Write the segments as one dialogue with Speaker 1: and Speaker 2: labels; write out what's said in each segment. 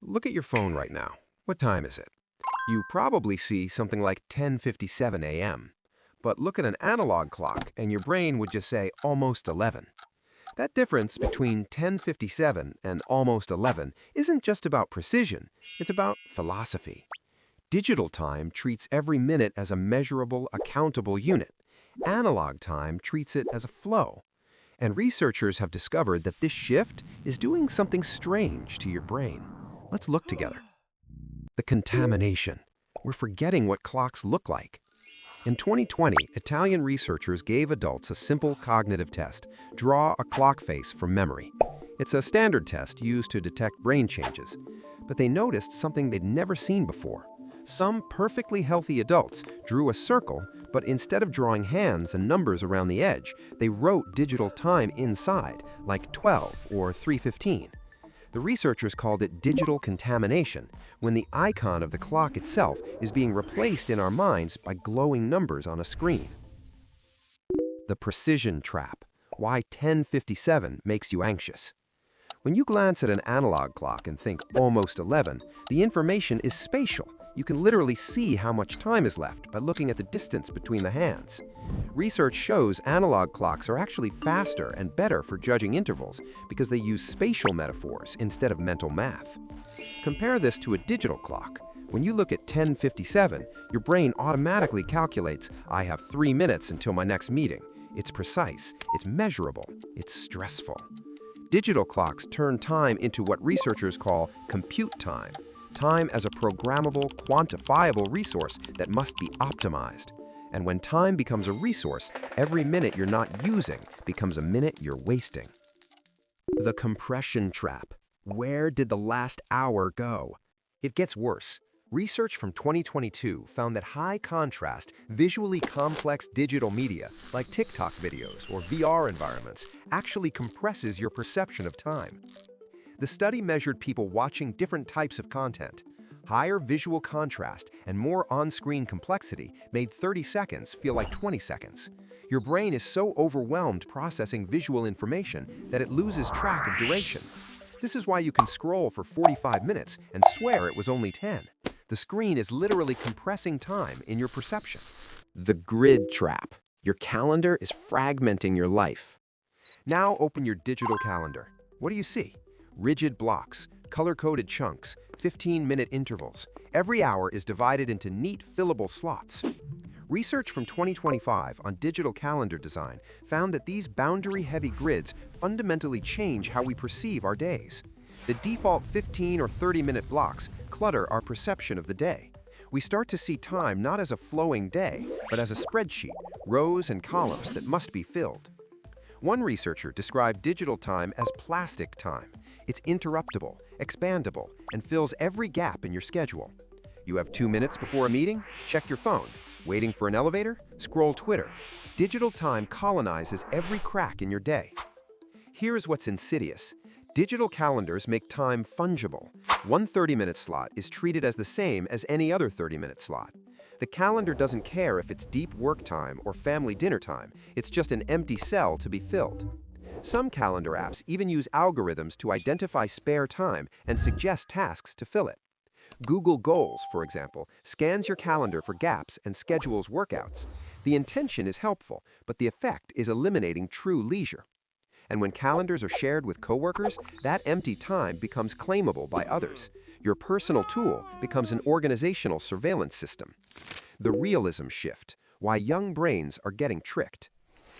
Speaker 1: Look at your phone right now. What time is it? You probably see something like 10:57 a.m. But look at an analog clock and your brain would just say almost 11. That difference between 10:57 and almost 11 isn't just about precision, it's about philosophy. Digital time treats every minute as a measurable, accountable unit. Analog time treats it as a flow. And researchers have discovered that this shift is doing something strange to your brain. Let's look together. The contamination. We're forgetting what clocks look like. In 2020, Italian researchers gave adults a simple cognitive test: draw a clock face from memory. It's a standard test used to detect brain changes. But they noticed something they'd never seen before. Some perfectly healthy adults drew a circle, but instead of drawing hands and numbers around the edge, they wrote digital time inside, like 12 or 3:15. The researchers called it digital contamination, when the icon of the clock itself is being replaced in our minds by glowing numbers on a screen. The precision trap. Why 10:57 makes you anxious. When you glance at an analog clock and think almost 11, the information is spatial. You can literally see how much time is left by looking at the distance between the hands. Research shows analog clocks are actually faster and better for judging intervals because they use spatial metaphors instead of mental math. Compare this to a digital clock. When you look at 10:57, your brain automatically calculates, I have 3 minutes until my next meeting. It's precise, it's measurable, it's stressful. Digital clocks turn time into what researchers call compute time. Time as a programmable, quantifiable resource that must be optimized. And when time becomes a resource, every minute you're not using becomes a minute you're wasting. The compression trap. Where did the last hour go? It gets worse. Research from 2022 found that high-contrast, visually complex digital media, like TikTok videos or VR environments, actually compresses your perception of time. The study measured people watching different types of content. Higher visual contrast and more on-screen complexity made 30 seconds feel like 20 seconds. Your brain is so overwhelmed processing visual information that it loses track of duration. This is why you can scroll for 45 minutes and swear it was only 10. The screen is literally compressing time in your perception. The grid trap. Your calendar is fragmenting your life. Now open your digital calendar. What do you see? Rigid blocks, color-coded chunks, 15-minute intervals. Every hour is divided into neat, fillable slots. Research from 2025 on digital calendar design found that these boundary-heavy grids fundamentally change how we perceive our days. The default 15 or 30-minute blocks clutter our perception of the day. We start to see time not as a flowing day, but as a spreadsheet, rows and columns that must be filled. One researcher described digital time as plastic time. It's interruptible, expandable, and fills every gap in your schedule. You have 2 minutes before a meeting? Check your phone. Waiting for an elevator? Scroll Twitter. Digital time colonizes every crack in your day. Here's what's insidious. Digital calendars make time fungible. One 30-minute slot is treated as the same as any other 30-minute slot. The calendar doesn't care if it's deep work time or family dinner time. It's just an empty cell to be filled. Some calendar apps even use algorithms to identify spare time and suggest tasks to fill it. Google Goals, for example, scans your calendar for gaps and schedules workouts. The intention is helpful, but the effect is eliminating true leisure. And when calendars are shared with coworkers, that empty time becomes claimable by others. Your personal tool becomes an organizational surveillance system. The realism shift. Why young brains are getting tricked.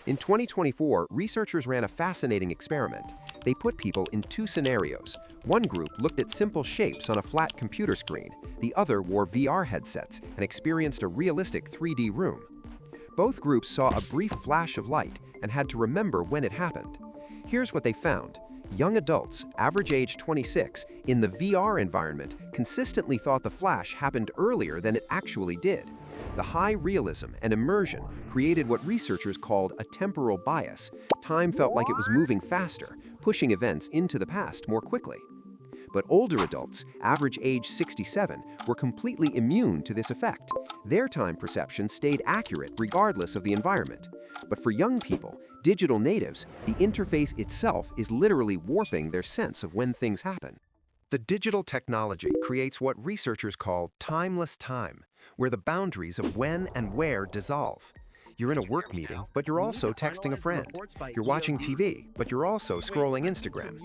Speaker 1: In 2024, researchers ran a fascinating experiment. They put people in 2 scenarios. One group looked at simple shapes on a flat computer screen. The other wore VR headsets and experienced a realistic 3D room. Both groups saw a brief flash of light and had to remember when it happened. Here's what they found. Young adults, average age 26, in the VR environment consistently thought the flash happened earlier than it actually did. The high realism and immersion created what researchers called a temporal bias. Time felt like it was moving faster, pushing events into the past more quickly. But older adults, average age 67, were completely immune to this effect. Their time perception stayed accurate regardless of the environment. But for young people, digital natives, the interface itself is literally warping their sense of when things happen. The digital technology creates what researchers call timeless time, where the boundaries of when and where dissolve. You're in a work meeting, but you're also texting a friend. You're watching TV, but you're also scrolling Instagram.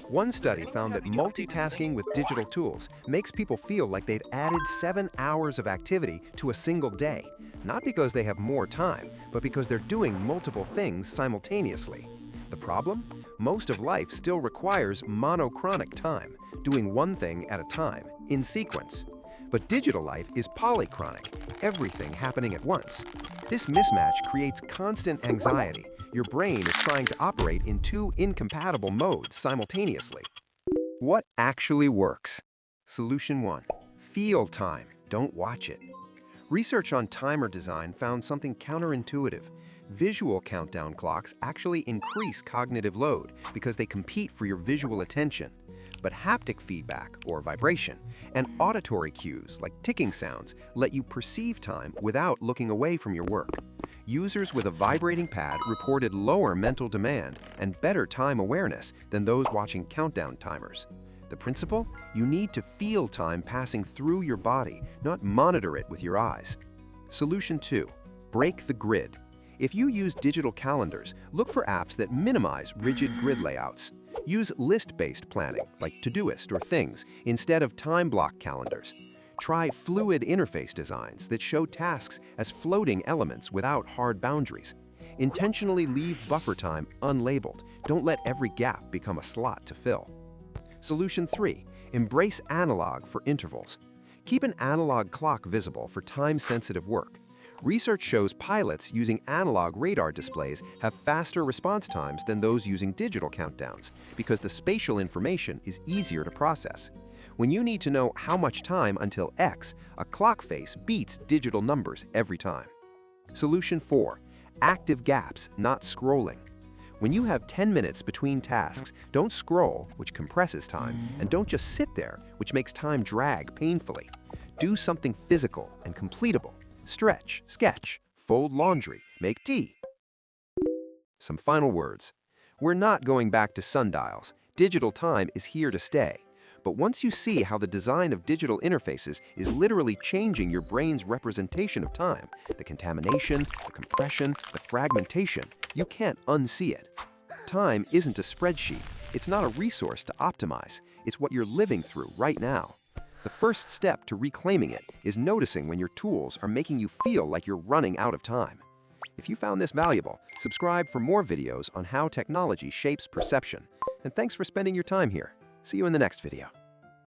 Speaker 1: One study found that multitasking with digital tools makes people feel like they've added 7 hours of activity to a single day, not because they have more time, but because they're doing multiple things simultaneously. The problem? Most of life still requires monochronic time, doing one thing at a time, in sequence. But digital life is polychronic, everything happening at once. This mismatch creates constant anxiety. Your brain is trying to operate in two incompatible modes simultaneously. What actually works? Solution 1. Feel time, don't watch it. Research on timer design found something counterintuitive. Visual countdown clocks actually increase cognitive load because they compete for your visual attention. But haptic feedback, or vibration, and auditory cues, like ticking sounds, let you perceive time without looking away from your work. Users with a vibrating pad reported lower mental demand and better time awareness than those watching countdown timers. The principle? You need to feel time passing through your body, not monitor it with your eyes. Solution 2. Break the grid. If you use digital calendars, look for apps that minimize rigid grid layouts. Use list-based planning, like Todoist or Things, instead of time block calendars. Try fluid interface designs that show tasks as floating elements without hard boundaries. Intentionally leave buffer time unlabeled. Don't let every gap become a slot to fill. Solution 3. Embrace analog for intervals. Keep an analog clock visible for time-sensitive work. Research shows pilots using analog radar displays have faster response times than those using digital countdowns because the spatial information is easier to process. When you need to know how much time until X, a clock face beats digital numbers every time. Solution 4. Active gaps, not scrolling. When you have 10 minutes between tasks, don't scroll, which compresses time, and don't just sit there, which makes time drag painfully. Do something physical and completable. Stretch, sketch, fold laundry, make tea. Some final words. We're not going back to sundials. Digital time is here to stay. But once you see how the design of digital interfaces is literally changing your brain's representation of time, the contamination, the compression, the fragmentation, you can't unsee it. Time isn't a spreadsheet. It's not a resource to optimize. It's what you're living through right now. The first step to reclaiming it is noticing when your tools are making you feel like you're running out of time. If you found this valuable, subscribe for more videos on how technology shapes perception. And thanks for spending your time here. See you in the next video.